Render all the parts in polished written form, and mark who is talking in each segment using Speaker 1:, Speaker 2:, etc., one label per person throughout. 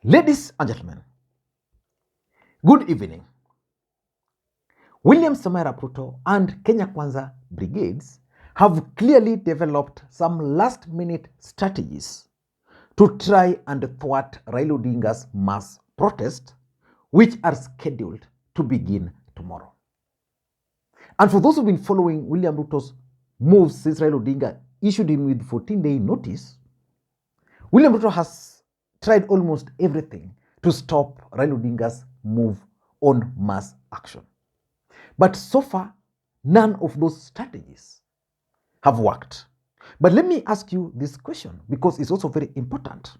Speaker 1: Ladies and gentlemen, good evening. William Samoei Ruto and Kenya Kwanza brigades have clearly developed some last-minute strategies to try and thwart Raila Odinga's mass protest, which are scheduled to begin tomorrow. And for those who've been following William Ruto's moves since Raila Odinga issued him with 14-day notice, William Ruto has tried almost everything to stop Raila Odinga's move on mass action. But so far, none of those strategies have worked. But let me ask you this question, because it's also very important.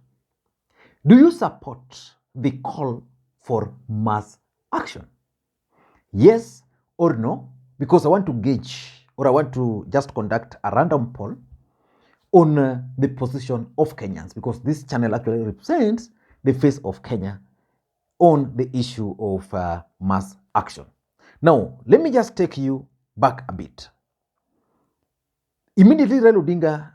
Speaker 1: Do you support the call for mass action? Yes or no? Because I want to gauge, or I want to just conduct a random poll on the position of Kenyans, because this channel actually represents the face of Kenya on the issue of mass action. Now, let me just take you back a bit. Immediately, Raila Odinga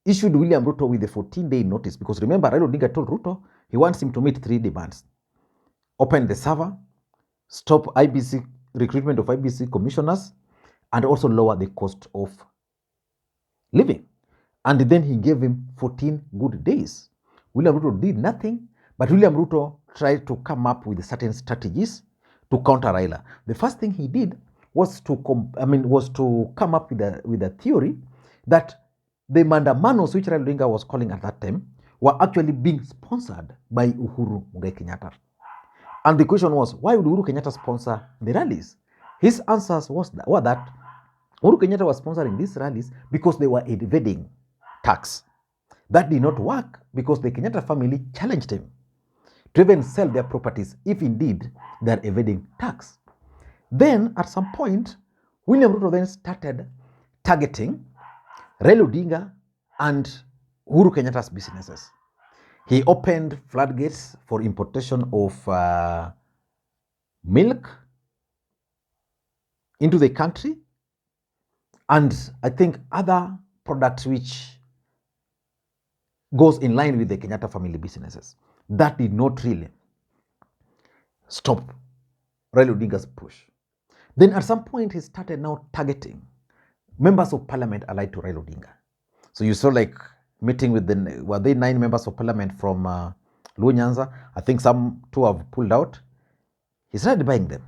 Speaker 1: issued William Ruto with a 14-day notice, because remember, Raila Odinga told Ruto he wants him to meet 3 demands. Open the server, stop IBC recruitment of IBC commissioners, and also lower the cost of living. And then he gave him 14 good days. William Ruto did nothing, but William Ruto tried to come up with certain strategies to counter Raila. The first thing he did was to come up with a theory that the mandamanos which Raila Odinga was calling at that time were actually being sponsored by Uhuru Kenyatta. And the question was, why would Uhuru Kenyatta sponsor the rallies? His answers were that Uhuru Kenyatta was sponsoring these rallies because they were evading tax. That did not work because the Kenyatta family challenged him to even sell their properties if indeed they are evading tax. Then at some point, William Ruto then started targeting Raila Odinga and Uhuru Kenyatta's businesses. He opened floodgates for importation of milk into the country, and I think other products which goes in line with the Kenyatta family businesses. That did not really stop Raila Odinga's push. Then at some point, he started now targeting members of parliament allied to Raila Odinga. So you saw like meeting with were they 9 members of parliament from Luo Nyanza? I think some 2 have pulled out. He started buying them.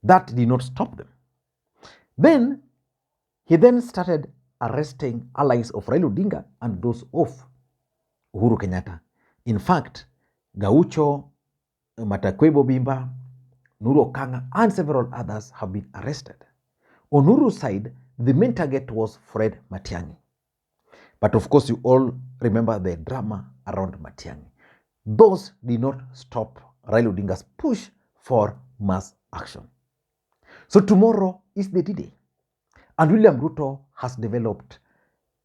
Speaker 1: That did not stop them. Then he started arresting allies of Raila Odinga and those of Uhuru Kenyatta. In fact, Gaucho, Matakwebo Bimba, Nuru Okanga, and several others have been arrested. On Nuru's side, the main target was Fred Matiang'i. But of course, you all remember the drama around Matiang'i. Those did not stop Raila Odinga's push for mass action. So tomorrow is the D-Day. And William Ruto has developed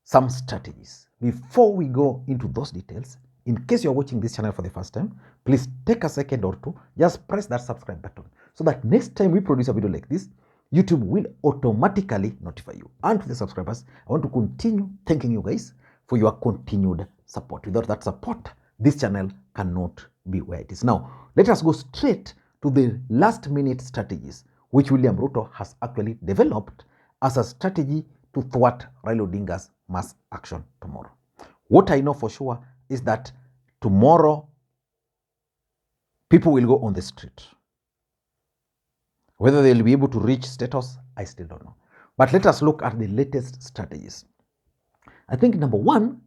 Speaker 1: some strategies. Before we go into those details, in case you're watching this channel for the first time, please take a second or two, just press that subscribe button so that next time we produce a video like this, YouTube will automatically notify you. And to the subscribers, I want to continue thanking you guys for your continued support. Without that support, this channel cannot be where it is. Now, let us go straight to the last-minute strategies which William Ruto has actually developed as a strategy to thwart Raila Odinga's mass action tomorrow. What I know for sure is that tomorrow people will go on the street. Whether they'll be able to reach status, I still don't know. But let us look at the latest strategies. I think number 1,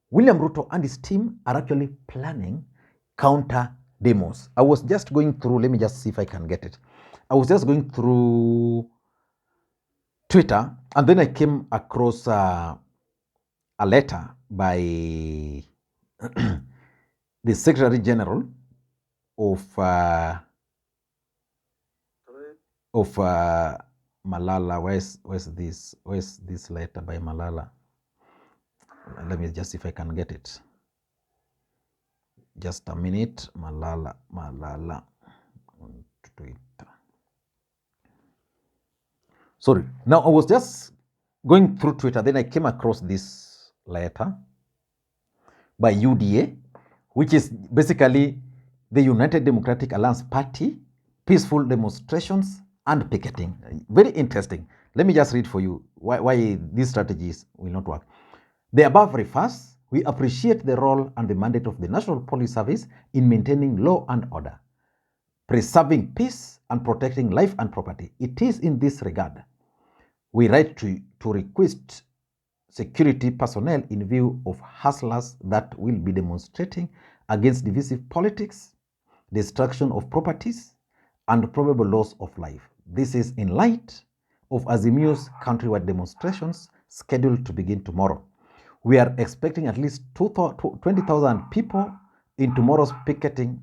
Speaker 1: William Ruto and his team are actually planning counter demos. I was just going through, let me just see if I can get it. I was just going through Twitter, and then I came across a letter by the Secretary General of Malala. Where's this letter by Malala? Let me just see if I can get it. Just a minute. Malala on Twitter. Sorry. Now I was just going through Twitter, then I came across this letter by UDA, which is basically the United Democratic Alliance Party, peaceful demonstrations, and picketing. Very interesting. Let me just read for you why these strategies will not work. The above refers, we appreciate the role and the mandate of the National Police Service in maintaining law and order, preserving peace, and protecting life and property. It is in this regard we write to request security personnel in view of hustlers that will be demonstrating against divisive politics, destruction of properties, and probable loss of life. This is in light of Azimio's countrywide demonstrations scheduled to begin tomorrow. We are expecting at least 20,000 people in tomorrow's picketing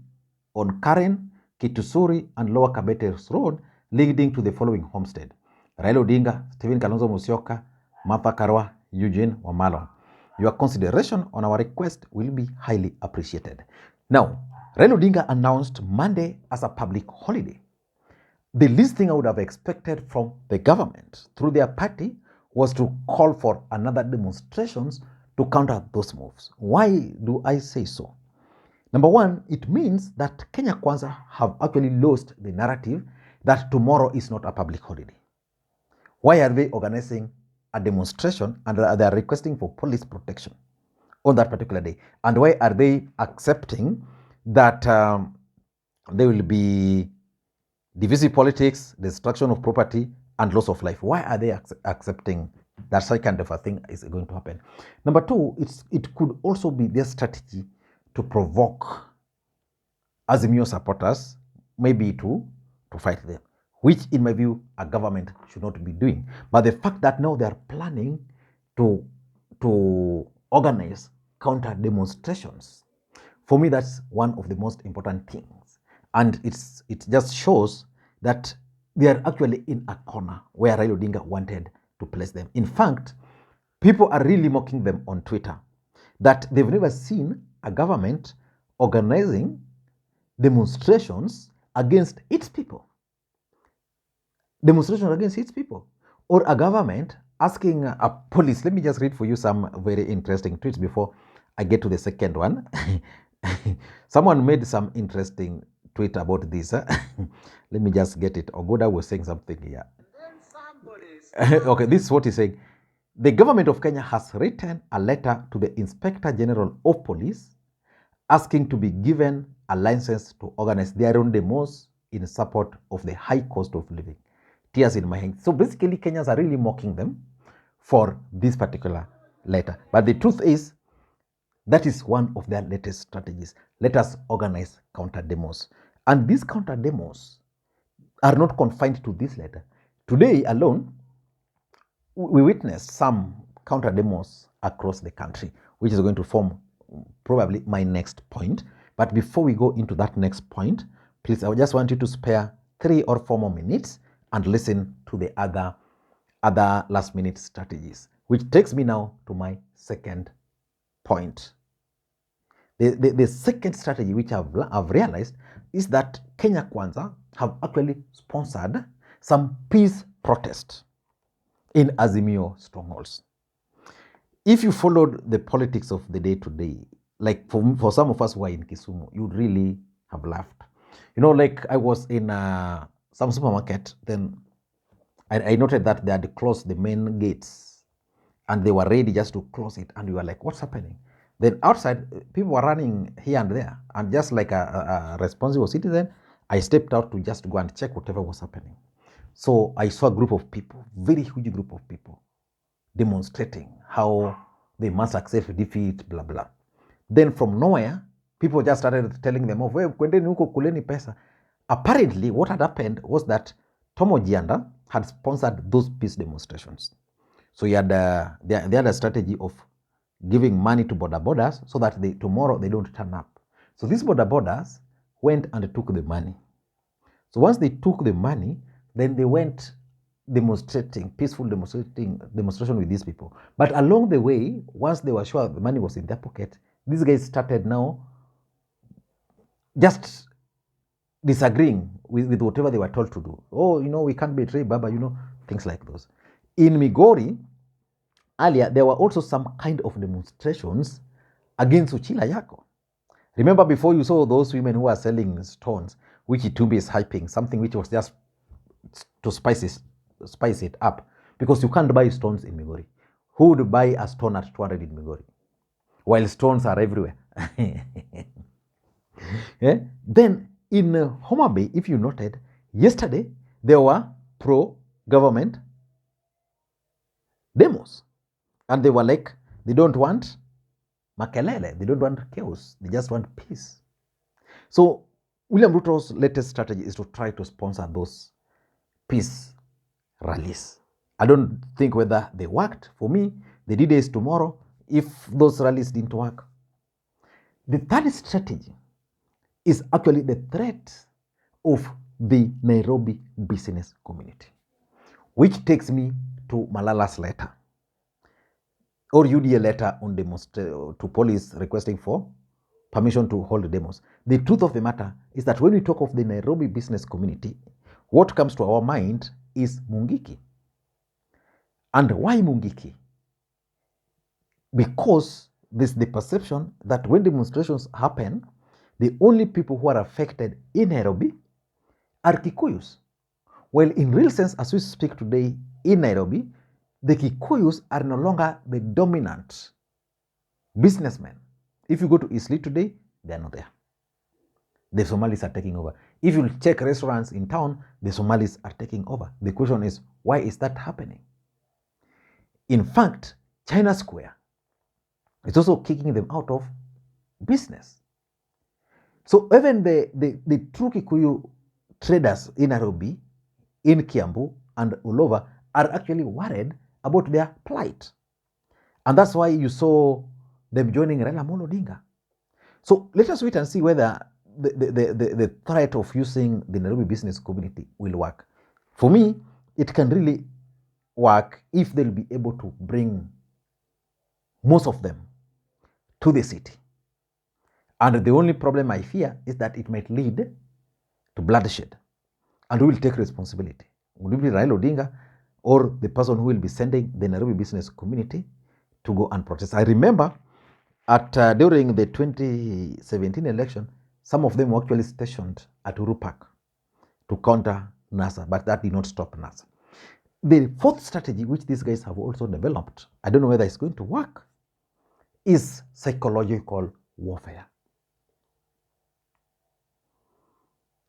Speaker 1: on Karen, Kitusuri, and Lower Kabetes Road, leading to the following homestead: Raila Odinga, Stephen Kalonzo Musyoka, Martha Karua, Eugene Wamalwa. Your consideration on our request will be highly appreciated. Now, Raila Odinga announced Monday as a public holiday. The least thing I would have expected from the government through their party was to call for another demonstrations to counter those moves. Why do I say so? Number one, it means that Kenya Kwanza have actually lost the narrative that tomorrow is not a public holiday. Why are they organizing a demonstration and they are requesting for police protection on that particular day? And why are they accepting that there will be divisive politics, destruction of property, and loss of life? Why are they accepting that such kind of a thing is going to happen? Number two, it could also be their strategy to provoke Azimio supporters, maybe to fight them, which in my view a government should not be doing. But the fact that now they are planning to organize counter demonstrations, for me that's one of the most important things. And it just shows that they are actually in a corner where Raila Odinga wanted to place them. In fact, people are really mocking them on Twitter that they've never seen a government organizing demonstrations against its people. Demonstrations against its people. Or a government asking a police. Let me just read for you some very interesting tweets before I get to the second one. Someone made some interesting tweet about this. Let me just get it. Ogoda was saying something here. Okay, this is what he's saying. The government of Kenya has written a letter to the Inspector General of Police asking to be given a license to organize their own demos in support of the high cost of living. Tears in my hands. So basically, Kenyans are really mocking them for this particular letter. But the truth is, that is one of their latest strategies. Let us organize counter demos. And these counter demos are not confined to this letter. Today alone, we witnessed some counter demos across the country, which is going to form probably my next point. But before we go into that next point, please, I just want you to spare 3 or 4 more minutes and listen to the other last minute strategies, which takes me now to my second point. The second strategy which I've realized is that Kenya Kwanza have actually sponsored some peace protest in Azimio strongholds. If you followed the politics of the day to day, like for some of us who are in Kisumu, you'd really have laughed. You know, like I was in some supermarket, then I noted that they had closed the main gates and they were ready just to close it. And we were like, what's happening? Then outside, people were running here and there. And just like a responsible citizen, I stepped out to just go and check whatever was happening. So I saw a group of people, very huge group of people, demonstrating how they must accept defeat, blah, blah. Then from nowhere, people just started telling them, kwendeni huko kuleni pesa. Apparently, what had happened was that Tomo Gianda had sponsored those peace demonstrations. So he had they had a strategy of giving money to border borders so that tomorrow they don't turn up. So these border borders went and took the money. So once they took the money, then they went demonstrating, peaceful demonstration with these people. But along the way, once they were sure the money was in their pocket, these guys started now just disagreeing with whatever they were told to do. Oh, we can't betray Baba, things like those. In Migori, earlier, there were also some kind of demonstrations against Uchila Yako. Remember before you saw those women who were selling stones, which Itumbi is hyping, something which was just to spice it up, because you can't buy stones in Migori. Who would buy a stone at 200 in Migori? While stones are everywhere. Yeah? Then in Homa Bay, if you noted, yesterday there were pro-government demos. And they were like, they don't want makelele, they don't want chaos, they just want peace. So William Ruto's latest strategy is to try to sponsor those peace rallies. I don't think whether they worked. For me, the D-Day is tomorrow if those rallies didn't work. The third strategy is actually the threat of the Nairobi business community, which takes me to Malala's letter or UDA letter on to police requesting for permission to hold demos. The truth of the matter is that when we talk of the Nairobi business community, what comes to our mind is Mungiki. And why Mungiki? Because there's the perception that when demonstrations happen, the only people who are affected in Nairobi are Kikuyus. Well, in real sense, as we speak today in Nairobi, the Kikuyus are no longer the dominant businessmen. If you go to Eastleigh today, they are not there. The Somalis are taking over. If you check restaurants in town, the Somalis are taking over. The question is, why is that happening? In fact, China Square is also kicking them out of business. So even the true Kikuyu traders in Nairobi, in Kiambu, and all over are actually worried about their plight. And that's why you saw them joining Raila Odinga. So let us wait and see whether the threat of using the Nairobi business community will work. For me, it can really work if they'll be able to bring most of them to the city. And the only problem I fear is that it might lead to bloodshed. And who will take responsibility? Will it be Raila Odinga or the person who will be sending the Nairobi business community to go and protest? I remember during the 2017 election, some of them were actually stationed at Uhuru Park to counter NASA, but that did not stop NASA. The fourth strategy, which these guys have also developed, I don't know whether it's going to work, is psychological warfare.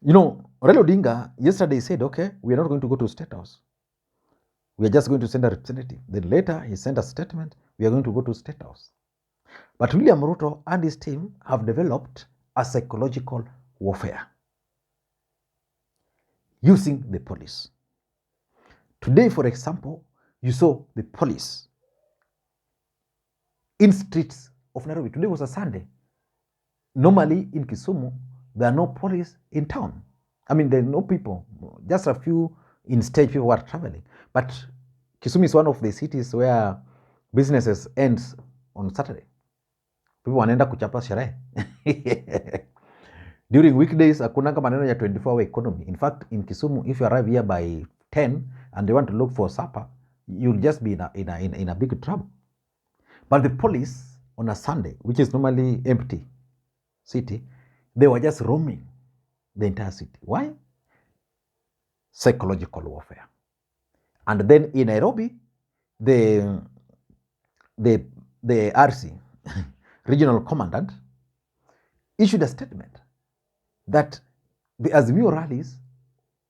Speaker 1: You know, Raila Odinga yesterday said, okay, we are not going to go to State House. We are just going to send a representative. Then later he sent a statement, we are going to go to State House. But William Ruto and his team have developed a psychological warfare using the police. Today, for example, you saw the police in streets of Nairobi. Today was a Sunday. Normally in Kisumu, there are no police in town. I mean, there are no people, just a few in stage people who are traveling. But Kisumu is one of the cities where businesses end on Saturday. People wanaenda kuchapa sherehe. During weekdays, hakunanga maneno ya 24-hour economy. In fact, in Kisumu, if you arrive here by 10 and you want to look for supper, you'll just be in a big trouble. But the police on a Sunday, which is normally empty city, they were just roaming the entire city. Why? Psychological warfare. And then in Nairobi, the RC, regional commandant, issued a statement that the Azimio rallies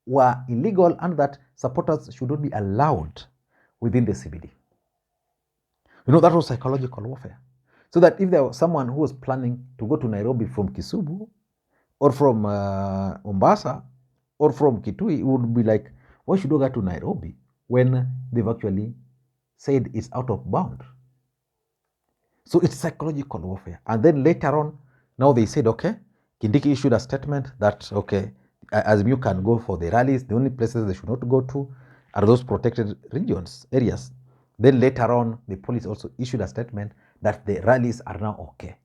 Speaker 1: were illegal and that supporters should not be allowed within the CBD. You know, that was psychological warfare. So that if there was someone who was planning to go to Nairobi from Kisumu or from Mombasa or from Kitui, it would be like, why should you go to Nairobi when they've actually said it's out of bound? So it's psychological warfare. And then later on, now they said, okay, Kindiki issued a statement that, okay, Azimio can go for the rallies. The only places they should not go to are those protected regions, areas. Then later on, the police also issued a statement that the rallies are now okay.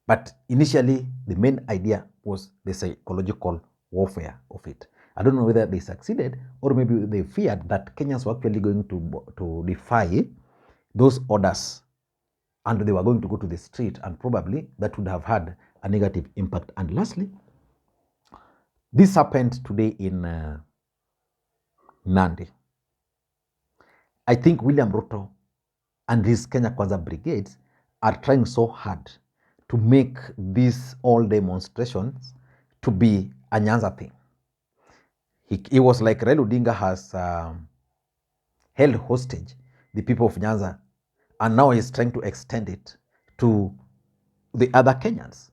Speaker 1: But initially, the main idea was the psychological warfare of it. I don't know whether they succeeded or maybe they feared that Kenyans were actually going to defy those orders and they were going to go to the street, and probably that would have had a negative impact. And lastly, this happened today in Nandi. I think William Ruto and his Kenya Kwanza brigades are trying so hard to make these all demonstrations to be a Nyanza thing. It was like Raila Odinga has held hostage the people of Nyanza, and now he's trying to extend it to the other Kenyans.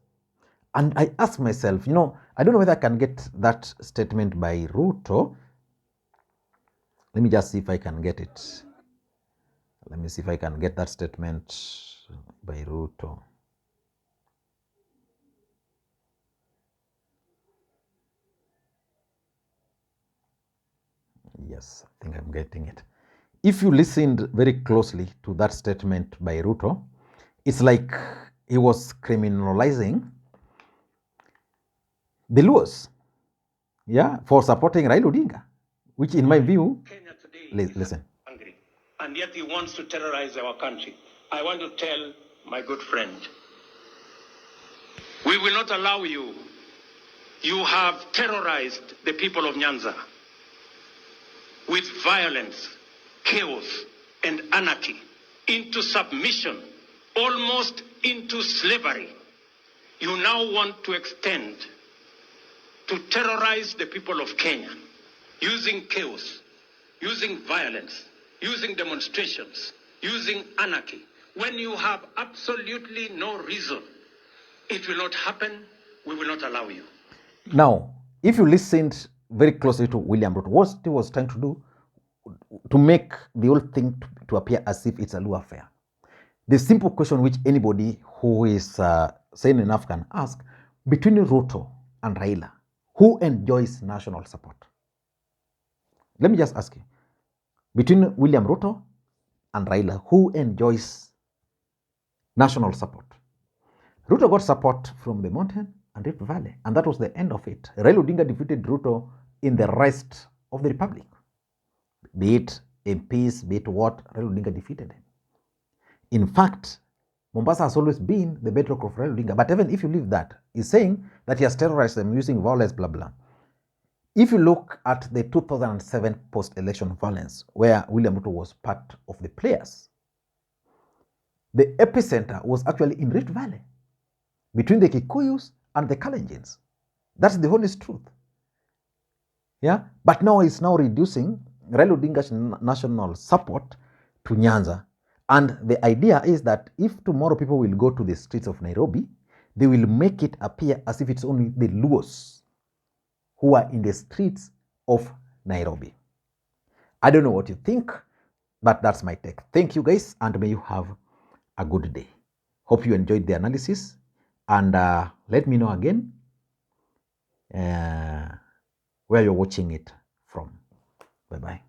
Speaker 1: And I ask myself, you know, I don't know whether I can get that statement by Ruto. Let me just see if I can get it. Let me see if I can get that statement by Ruto. Yes, I think I'm getting it. If you listened very closely to that statement by Ruto, it's like he was criminalizing the Luos, yeah, for supporting Raila Odinga, which in my view,
Speaker 2: Kenya today
Speaker 1: listen.
Speaker 2: Hungry, and yet he wants to terrorize our country. I want to tell my good friend, we will not allow you. You have terrorized the people of Nyanza with violence, chaos, and anarchy into submission, almost into slavery. You now want to extend to terrorize the people of Kenya using chaos, using violence, using demonstrations, using anarchy. When you have absolutely no reason, it will not happen. We will not allow you.
Speaker 1: Now, if you listened very closely to William Ruto, what he was trying to do to make the whole thing to appear as if it's a Luo affair. The simple question which anybody who is sane enough can ask, between Ruto and Raila, who enjoys national support? Let me just ask you, between William Ruto and Raila, who enjoys national support? Ruto got support from the mountain and Rift Valley, and that was the end of it. Raila Odinga defeated Ruto in the rest of the republic. Be it MPs, be it what, Raila Odinga defeated him. In fact, Mombasa has always been the bedrock of Raila Odinga. But even if you leave that, he's saying that he has terrorized them using violence, blah, blah. If you look at the 2007 post-election violence, where William Ruto was part of the players, the epicenter was actually in Rift Valley, between the Kikuyus and the Kalenjins. That's the honest truth. Yeah, but now he's now reducing Raila Odinga's national support to Nyanza. And the idea is that if tomorrow people will go to the streets of Nairobi, they will make it appear as if it's only the Luos who are in the streets of Nairobi. I don't know what you think, but that's my take. Thank you guys, and may you have a good day. Hope you enjoyed the analysis, and let me know again where you're watching it from. Bye-bye.